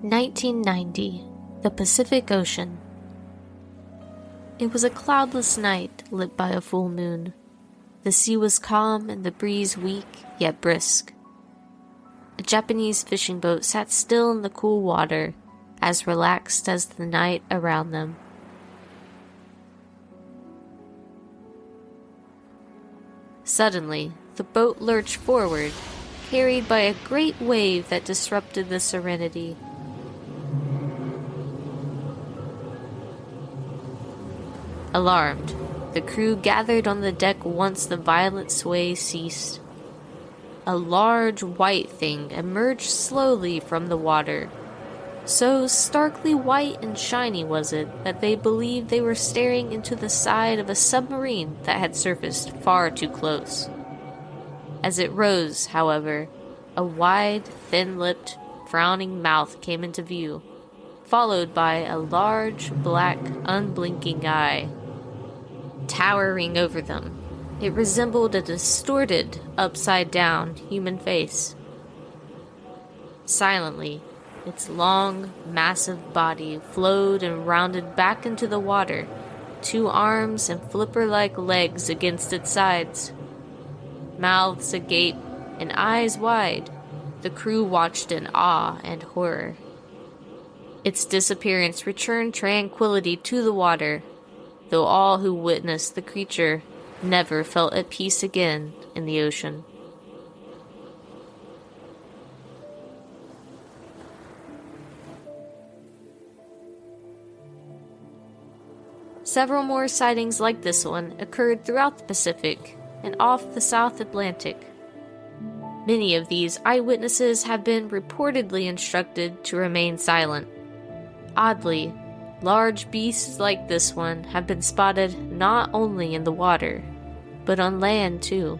1990, the Pacific Ocean. It was a cloudless night lit by a full moon. The sea was calm and the breeze weak yet brisk. A Japanese fishing boat sat still in the cool water, as relaxed as the night around them. Suddenly, the boat lurched forward, carried by a great wave that disrupted the serenity. Alarmed, the crew gathered on the deck once the violent sway ceased. A large white thing emerged slowly from the water. So starkly white and shiny was it that they believed they were staring into the side of a submarine that had surfaced far too close. As it rose, however, a wide, thin-lipped, frowning mouth came into view, followed by a large, black, unblinking eye. Towering over them, it resembled a distorted, upside-down human face. Silently, its long, massive body flowed and rounded back into the water, 2 arms and flipper-like legs against its sides. Mouths agape and eyes wide, the crew watched in awe and horror. Its disappearance returned tranquility to the water, though all who witnessed the creature never felt at peace again in the ocean. Several more sightings like this one occurred throughout the Pacific and off the South Atlantic. Many of these eyewitnesses have been reportedly instructed to remain silent. Oddly, large beasts like this one have been spotted not only in the water, but on land too.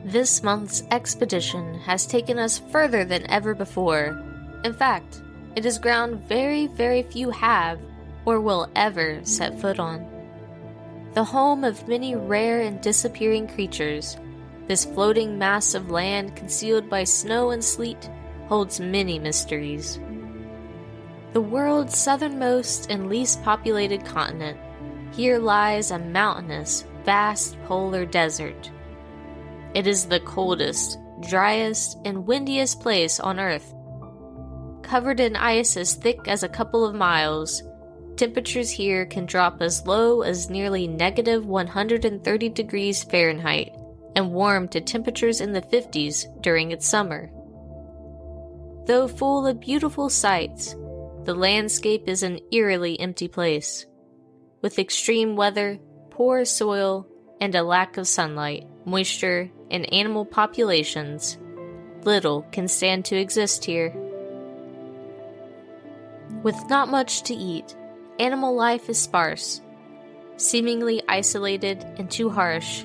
This month's expedition has taken us further than ever before. In fact, it is ground very, very few have or will ever set foot on. The home of many rare and disappearing creatures, this floating mass of land concealed by snow and sleet holds many mysteries. The world's southernmost and least populated continent, here lies a mountainous, vast polar desert. It is the coldest, driest, and windiest place on Earth. Covered in ice as thick as a couple of miles, temperatures here can drop as low as nearly negative 130 degrees Fahrenheit and warm to temperatures in the 50s during its summer. Though full of beautiful sights, the landscape is an eerily empty place. With extreme weather, poor soil, and a lack of sunlight, moisture, and animal populations, little can stand to exist here. With not much to eat, animal life is sparse. Seemingly isolated and too harsh,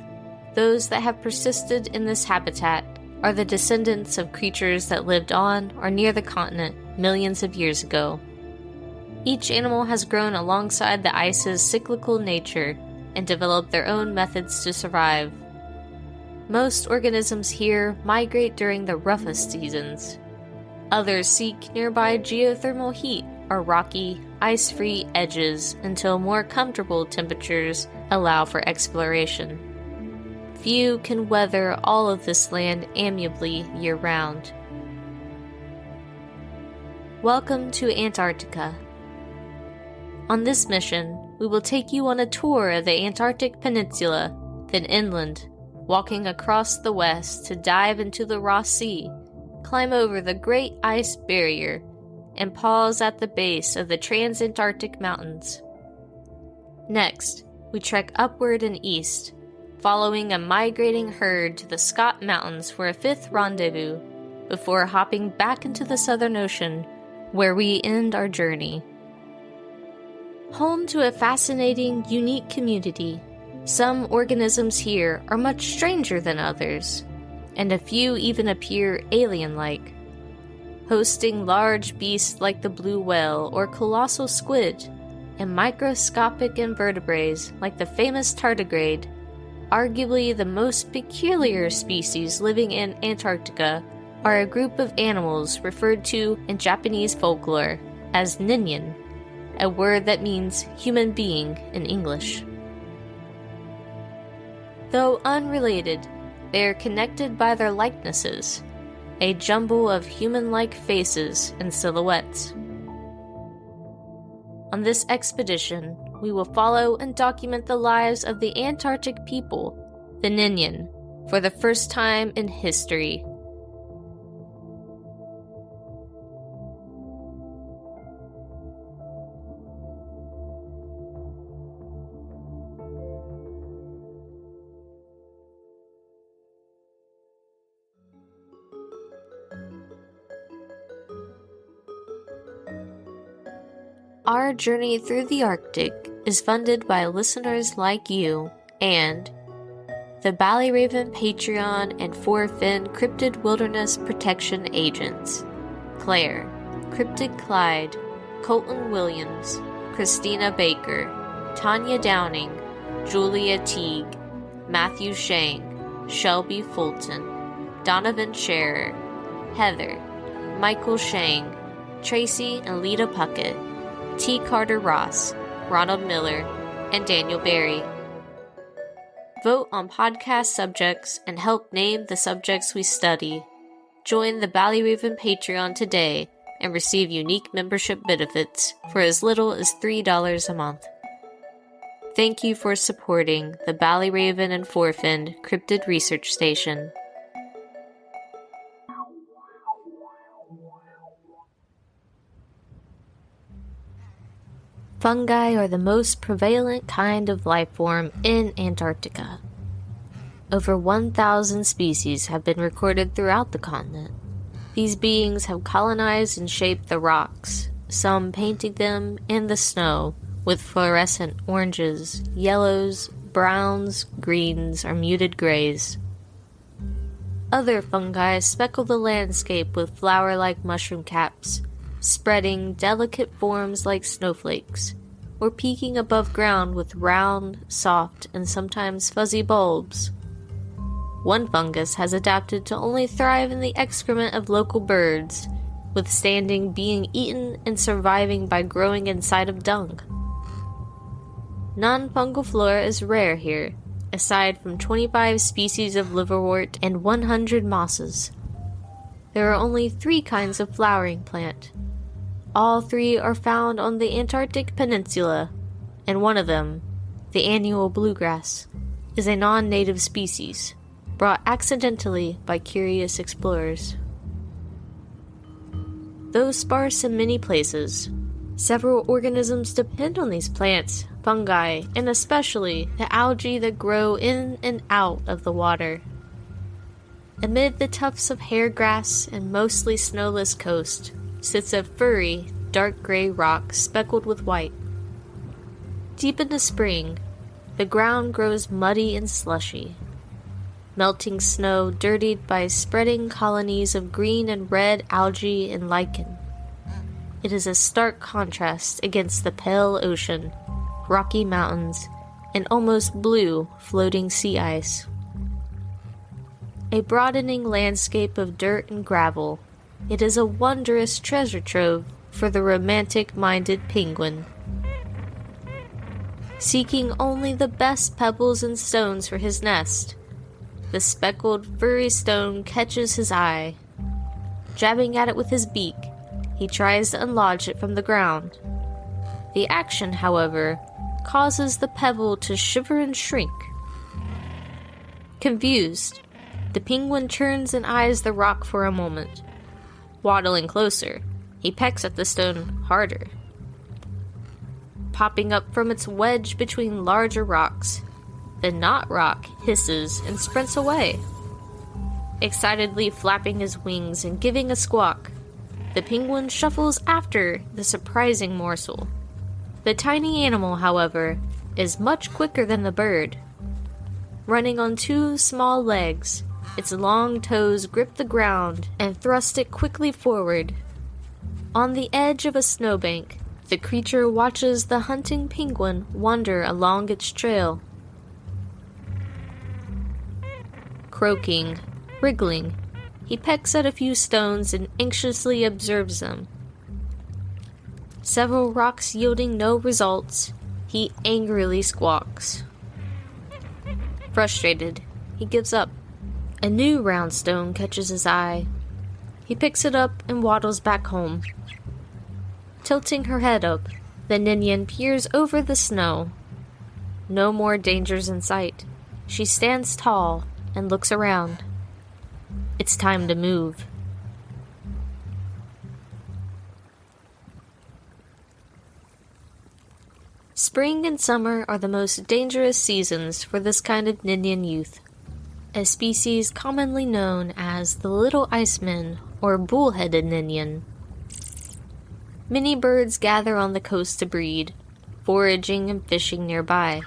those that have persisted in this habitat are the descendants of creatures that lived on or near the continent millions of years ago. Each animal has grown alongside the ice's cyclical nature and developed their own methods to survive. Most organisms here migrate during the roughest seasons. Others seek nearby geothermal heat or rocky, ice-free edges until more comfortable temperatures allow for exploration. Few can weather all of this land amiably year-round. Welcome to Antarctica. On this mission, we will take you on a tour of the Antarctic Peninsula, then inland, walking across the west to dive into the Ross Sea, climb over the Great Ice Barrier, and pause at the base of the Transantarctic Mountains. Next, we trek upward and east, following a migrating herd to the Scott Mountains for a 5th rendezvous, before hopping back into the Southern Ocean, where we end our journey. Home to a fascinating, unique community, some organisms here are much stranger than others, and a few even appear alien-like. Hosting large beasts like the blue whale or colossal squid, and microscopic invertebrates like the famous tardigrade, arguably the most peculiar species living in Antarctica, are a group of animals referred to in Japanese folklore as Ningen, a word that means human being in English. Though unrelated, they are connected by their likenesses, a jumble of human-like faces and silhouettes. On this expedition, we will follow and document the lives of the Antarctic people, the Ningen, for the first time in history. Our journey through the Arctic is funded by listeners like you and the Ballyraven Patreon and Four-Fin Cryptid Wilderness Protection Agents: Claire, Cryptid Clyde, Colton Williams, Christina Baker, Tanya Downing, Julia Teague, Matthew Shang, Shelby Fulton, Donovan Scherer, Heather, Michael Shang, Tracy and Lita Puckett, T. Carter Ross, Ronald Miller, and Daniel Berry. Vote on podcast subjects and help name the subjects we study. Join the Ballyraven Patreon today and receive unique membership benefits for as little as $3 a month. Thank you for supporting the Ballyraven and Four-Fin Cryptid Research Station. Fungi are the most prevalent kind of life form in Antarctica. Over 1,000 species have been recorded throughout the continent. These beings have colonized and shaped the rocks, some painting them in the snow with fluorescent oranges, yellows, browns, greens, or muted grays. Other fungi speckle the landscape with flower-like mushroom caps, spreading delicate forms like snowflakes, or peeking above ground with round, soft, and sometimes fuzzy bulbs. One fungus has adapted to only thrive in the excrement of local birds, withstanding being eaten and surviving by growing inside of dung. Non-fungal flora is rare here, aside from 25 species of liverwort and 100 mosses. There are only 3 kinds of flowering plant. All 3 are found on the Antarctic Peninsula, and one of them, the annual bluegrass, is a non-native species, brought accidentally by curious explorers. Though sparse in many places, several organisms depend on these plants, fungi, and especially the algae that grow in and out of the water. Amid the tufts of hairgrass and mostly snowless coast sits a furry, dark gray rock speckled with white. Deep into spring, the ground grows muddy and slushy. Melting snow dirtied by spreading colonies of green and red algae and lichen. It is a stark contrast against the pale ocean, rocky mountains, and almost blue floating sea ice. A broadening landscape of dirt and gravel, it is a wondrous treasure trove for the romantic-minded penguin. Seeking only the best pebbles and stones for his nest, the speckled, furry stone catches his eye. Jabbing at it with his beak, he tries to unlodge it from the ground. The action, however, causes the pebble to shiver and shrink. Confused, the penguin turns and eyes the rock for a moment. Waddling closer, he pecks at the stone harder. Popping up from its wedge between larger rocks, the knot rock hisses and sprints away. Excitedly flapping his wings and giving a squawk, the penguin shuffles after the surprising morsel. The tiny animal, however, is much quicker than the bird. Running on 2 small legs, its long toes grip the ground and thrust it quickly forward. On the edge of a snowbank, the creature watches the hunting penguin wander along its trail. Croaking, wriggling, He pecks at a few stones and anxiously observes them. Several rocks yielding no results, he angrily squawks. Frustrated, he gives up. A new round stone catches his eye. He picks it up and waddles back home. Tilting her head up, the Ningen peers over the snow. No more dangers in sight. She stands tall and looks around. It's time to move. Spring and summer are the most dangerous seasons for this kind of Ningen youth, a species commonly known as the little iceman or bull-headed Ningen. Many birds gather on the coast to breed, foraging and fishing nearby.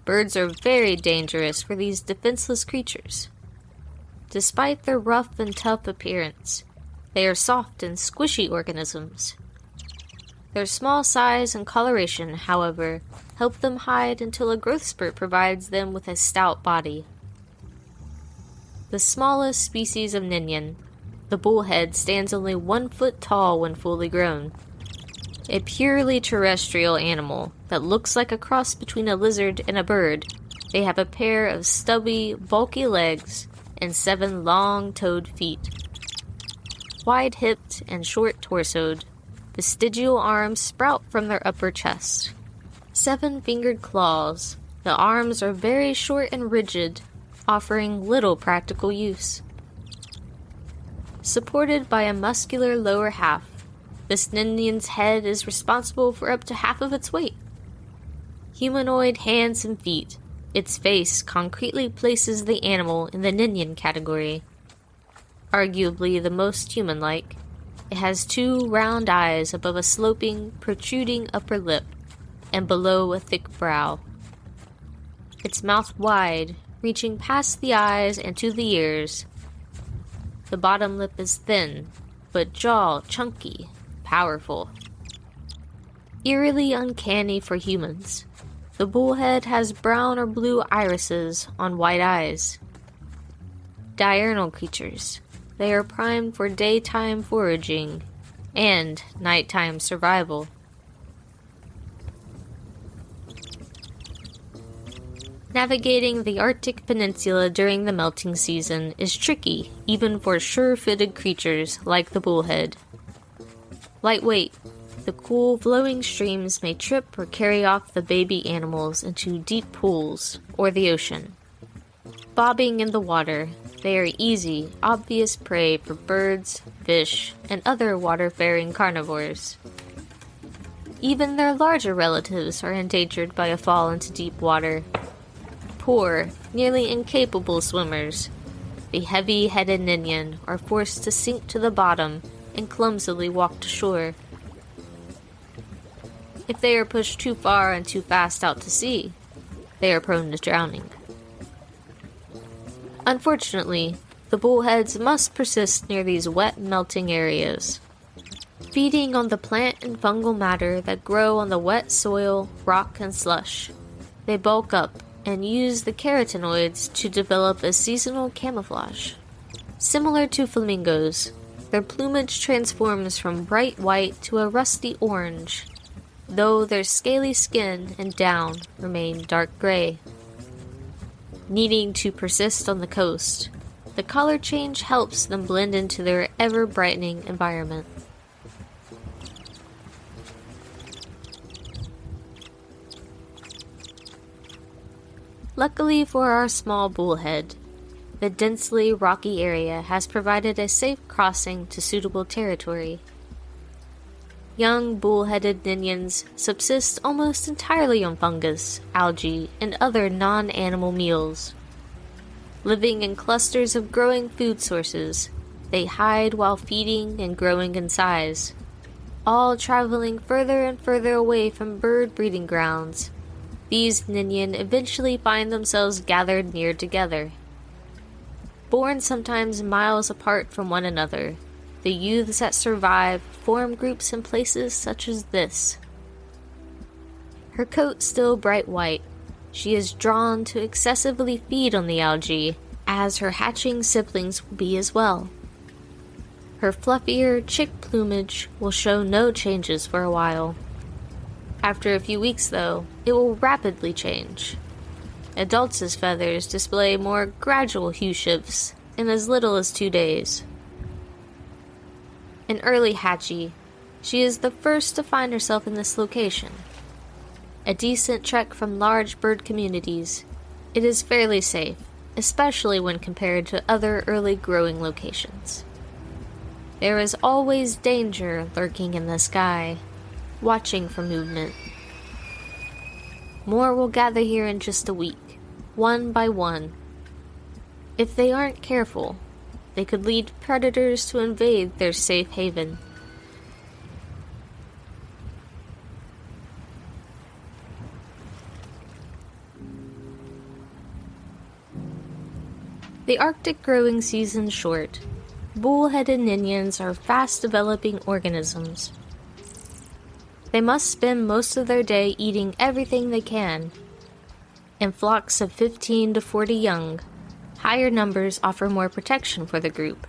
Birds are very dangerous for these defenseless creatures. Despite their rough and tough appearance, they are soft and squishy organisms. Their small size and coloration, however, help them hide until a growth spurt provides them with a stout body. The smallest species of Ningen, the bullhead, stands only 1 foot tall when fully grown. A purely terrestrial animal that looks like a cross between a lizard and a bird, they have a pair of stubby, bulky legs and 7 long-toed feet. Wide-hipped and short-torsoed, vestigial arms sprout from their upper chest. 7-fingered claws, the arms are very short and rigid, offering little practical use. Supported by a muscular lower half, this Ningen's head is responsible for up to half of its weight. Humanoid hands and feet, its face concretely places the animal in the Ningen category. Arguably the most human-like, it has 2 round eyes above a sloping, protruding upper lip, and below a thick brow. Its mouth wide, reaching past the eyes and to the ears. The bottom lip is thin, but jaw chunky, powerful. Eerily uncanny for humans, the bullhead has brown or blue irises on white eyes. Diurnal creatures, they are primed for daytime foraging and nighttime survival. Navigating the Arctic Peninsula during the melting season is tricky, even for sure-footed creatures like the bullhead. Lightweight, the cool, flowing streams may trip or carry off the baby animals into deep pools or the ocean. Bobbing in the water, they are easy, obvious prey for birds, fish, and other water-faring carnivores. Even their larger relatives are endangered by a fall into deep water. Poor, nearly incapable swimmers, the heavy-headed Ningen are forced to sink to the bottom and clumsily walk to shore. If they are pushed too far and too fast out to sea, they are prone to drowning. Unfortunately, the bullheads must persist near these wet, melting areas. Feeding on the plant and fungal matter that grow on the wet soil, rock, and slush, they bulk up and use the carotenoids to develop a seasonal camouflage. Similar to flamingos, their plumage transforms from bright white to a rusty orange, though their scaly skin and down remain dark gray. Needing to persist on the coast, the color change helps them blend into their ever-brightening environment. Luckily for our small bullhead, the densely rocky area has provided a safe crossing to suitable territory. Young bull-headed Ningens subsist almost entirely on fungus, algae, and other non-animal meals. Living in clusters of growing food sources, they hide while feeding and growing in size, all traveling further and further away from bird breeding grounds. These Ningen eventually find themselves gathered near together. Born sometimes miles apart from one another, the youths that survive form groups in places such as this. Her coat still bright white, she is drawn to excessively feed on the algae as her hatching siblings will be as well. Her fluffier chick plumage will show no changes for a while. After a few weeks, though, it will rapidly change. Adults' feathers display more gradual hue shifts in as little as 2 days. An early hatchie, she is the first to find herself in this location. A decent trek from large bird communities, it is fairly safe, especially when compared to other early growing locations. There is always danger lurking in the sky, watching for movement. More will gather here in just a week, one by one. If they aren't careful, they could lead predators to invade their safe haven. The Arctic growing season's short. Bullheaded Ningens are fast-developing organisms. They must spend most of their day eating everything they can. In flocks of 15 to 40 young, higher numbers offer more protection for the group.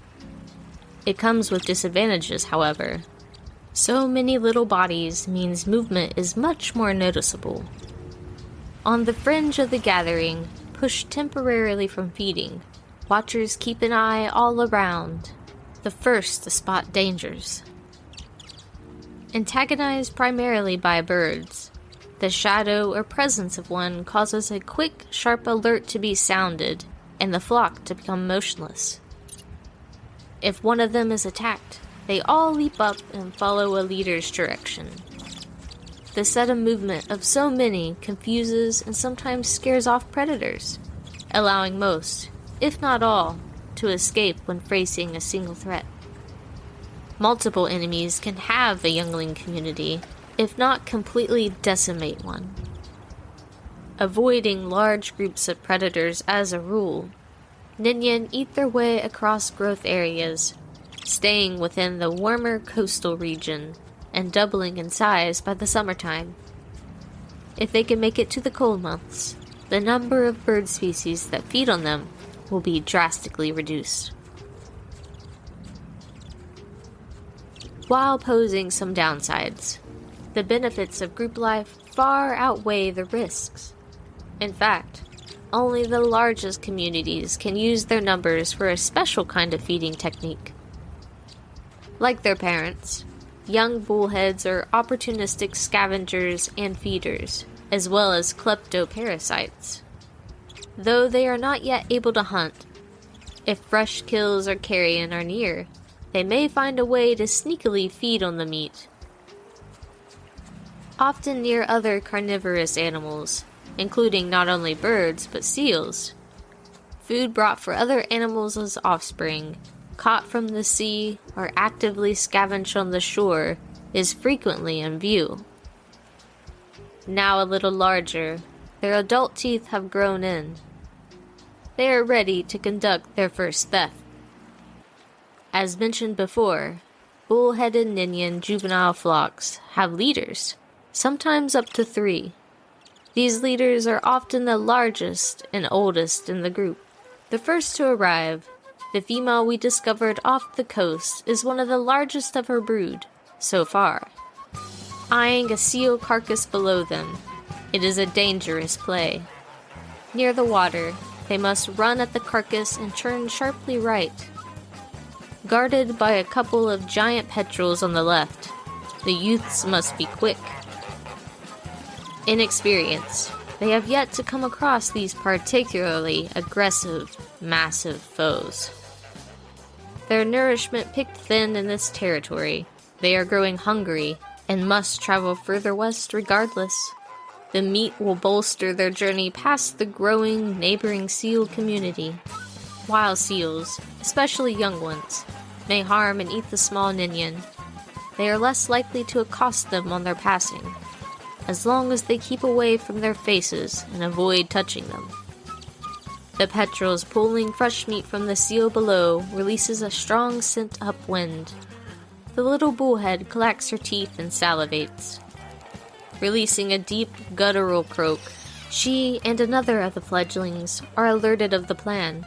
It comes with disadvantages, however. So many little bodies means movement is much more noticeable. On the fringe of the gathering, pushed temporarily from feeding, watchers keep an eye all around, the first to spot dangers. Antagonized primarily by birds, the shadow or presence of one causes a quick, sharp alert to be sounded, and the flock to become motionless. If one of them is attacked, they all leap up and follow a leader's direction. The sudden movement of so many confuses and sometimes scares off predators, allowing most, if not all, to escape when facing a single threat. Multiple enemies can have a youngling community, if not completely decimate one. Avoiding large groups of predators as a rule, Ningen eat their way across growth areas, staying within the warmer coastal region and doubling in size by the summertime. If they can make it to the cold months, the number of bird species that feed on them will be drastically reduced. While posing some downsides, the benefits of group life far outweigh the risks. In fact, only the largest communities can use their numbers for a special kind of feeding technique. Like their parents, young bullheads are opportunistic scavengers and feeders, as well as kleptoparasites. Though they are not yet able to hunt, if fresh kills or carrion are near, they may find a way to sneakily feed on the meat. Often near other carnivorous animals, including not only birds but seals. Food brought for other animals as offspring, caught from the sea or actively scavenged on the shore, is frequently in view. Now a little larger, their adult teeth have grown in. They are ready to conduct their first theft. As mentioned before, bullheaded Ningen juvenile flocks have leaders, sometimes up to 3. These leaders are often the largest and oldest in the group. The first to arrive, the female we discovered off the coast, is one of the largest of her brood, so far. Eyeing a seal carcass below them, it is a dangerous play. Near the water, they must run at the carcass and turn sharply right. Guarded by a couple of giant petrels on the left, the youths must be quick. Inexperienced, they have yet to come across these particularly aggressive, massive foes. Their nourishment picked thin in this territory, they are growing hungry and must travel further west regardless. The meat will bolster their journey past the growing neighboring seal community. Wild seals, especially young ones, may harm and eat the small Ningen. They are less likely to accost them on their passing, as long as they keep away from their faces and avoid touching them. The petrels pulling fresh meat from the seal below releases a strong scent upwind. The little bullhead collects her teeth and salivates. Releasing a deep, guttural croak, she and another of the fledglings are alerted of the plan.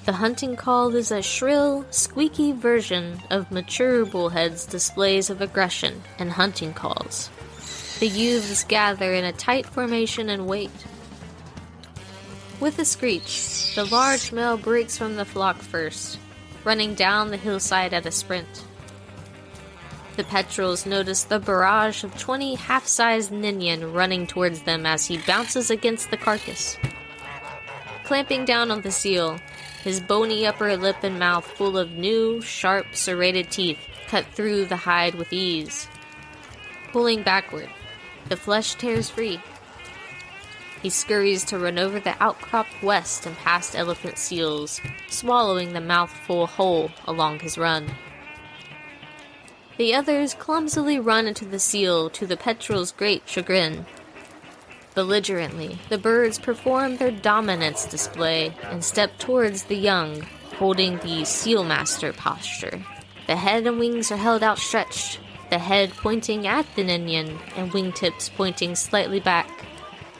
The hunting call is a shrill, squeaky version of mature bullheads' displays of aggression and hunting calls. The youths gather in a tight formation and wait. With a screech, the large male breaks from the flock first, running down the hillside at a sprint. The petrels notice the barrage of 20 half-sized Ningen running towards them as he bounces against the carcass. Clamping down on the seal, his bony upper lip and mouth full of new, sharp, serrated teeth cut through the hide with ease. Pulling backward, the flesh tears free. He scurries to run over the outcropped west and past elephant seals, swallowing the mouthful whole along his run. The others clumsily run into the seal to the petrel's great chagrin. Belligerently, the birds perform their dominance display and step towards the young, holding the seal master posture. The head and wings are held outstretched, the head pointing at the Ningen and wingtips pointing slightly back.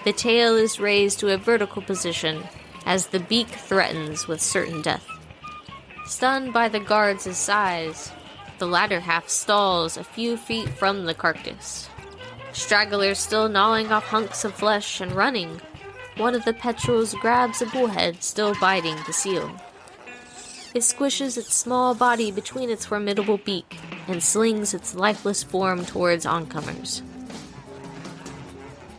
The tail is raised to a vertical position as the beak threatens with certain death. Stunned by the guards' size, the latter half stalls a few feet from the carcass. Stragglers still gnawing off hunks of flesh and running. One of the petrels grabs a bullhead still biting the seal. It squishes its small body between its formidable beak and slings its lifeless form towards oncomers.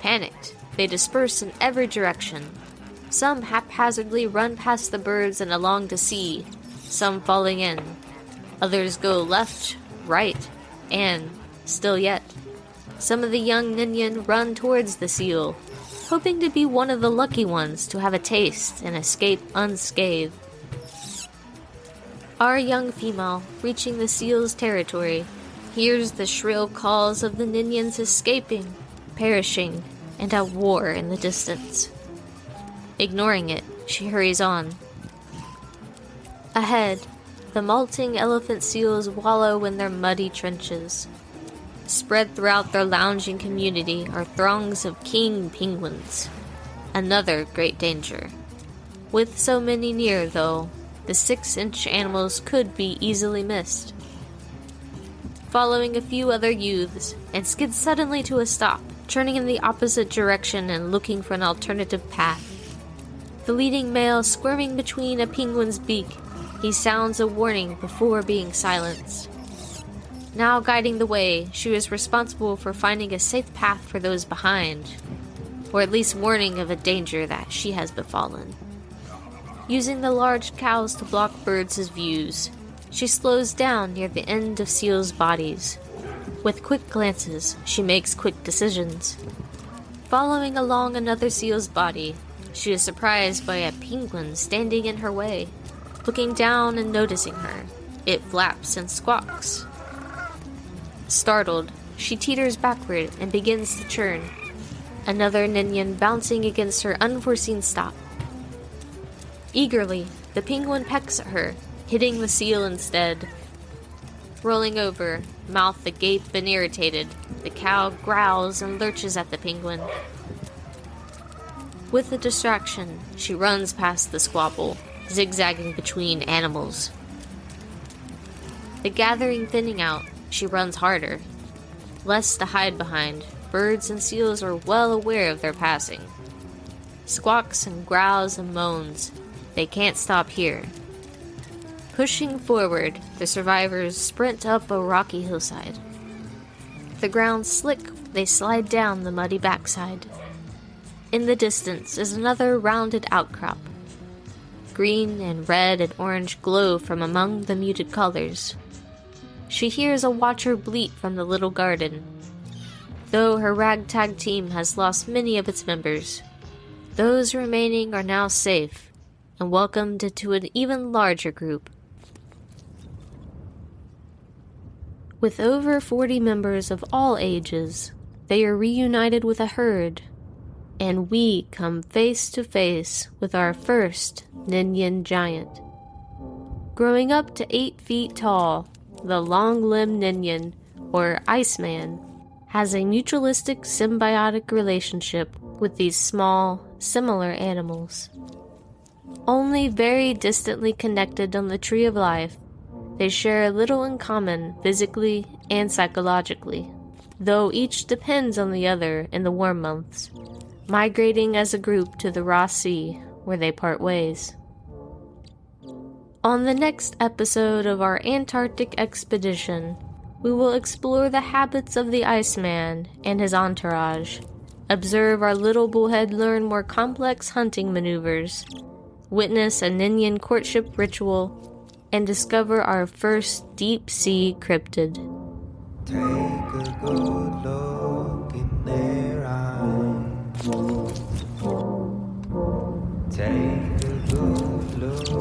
Panicked, they disperse in every direction. Some haphazardly run past the birds and along the sea, some falling in. Others go left, right, and, still yet, some of the young Ningen run towards the seal, hoping to be one of the lucky ones to have a taste and escape unscathed. Our young female, reaching the seal's territory, hears the shrill calls of the Ningens escaping, perishing, and at war in the distance. Ignoring it, she hurries on. Ahead, the molting elephant seals wallow in their muddy trenches. Spread throughout their lounging community are throngs of king penguins, another great danger. With so many near, though, the 6-inch animals could be easily missed. Following a few other youths, and skid suddenly to a stop, turning in the opposite direction and looking for an alternative path. The leading male squirming between a penguin's beak, he sounds a warning before being silenced. Now guiding the way, she is responsible for finding a safe path for those behind, or at least warning of a danger that she has befallen. Using the large cows to block birds' views, she slows down near the end of seals' bodies. With quick glances, she makes quick decisions. Following along another seal's body, she is surprised by a penguin standing in her way. Looking down and noticing her, it flaps and squawks. Startled, she teeters backward and begins to churn, another Ningen bouncing against her unforeseen stop. Eagerly, the penguin pecks at her, hitting the seal instead. Rolling over, mouth agape and irritated, the cow growls and lurches at the penguin. With the distraction, she runs past the squabble, zigzagging between animals. The gathering thinning out, she runs harder. Less to hide behind, birds and seals are well aware of their passing. Squawks and growls and moans, they can't stop here. Pushing forward, the survivors sprint up a rocky hillside. The ground slick, they slide down the muddy backside. In the distance is another rounded outcrop. Green and red and orange glow from among the muted colors. She hears a watcher bleat from the little garden. Though her ragtag team has lost many of its members, those remaining are now safe and welcomed into an even larger group. With over 40 members of all ages, they are reunited with a herd, and we come face to face with our first Ningen giant. Growing up to 8 feet tall, the long-limbed Ningen, or Iceman, has a mutualistic symbiotic relationship with these small, similar animals. Only very distantly connected on the tree of life, they share little in common physically and psychologically, though each depends on the other in the warm months, migrating as a group to the Ross Sea, where they part ways. On the next episode of our Antarctic expedition, we will explore the habits of the Iceman and his entourage, observe our little bullhead learn more complex hunting maneuvers, witness a Ningen courtship ritual, and discover our first deep-sea cryptid. Take a good look in their eyes. Take a good look.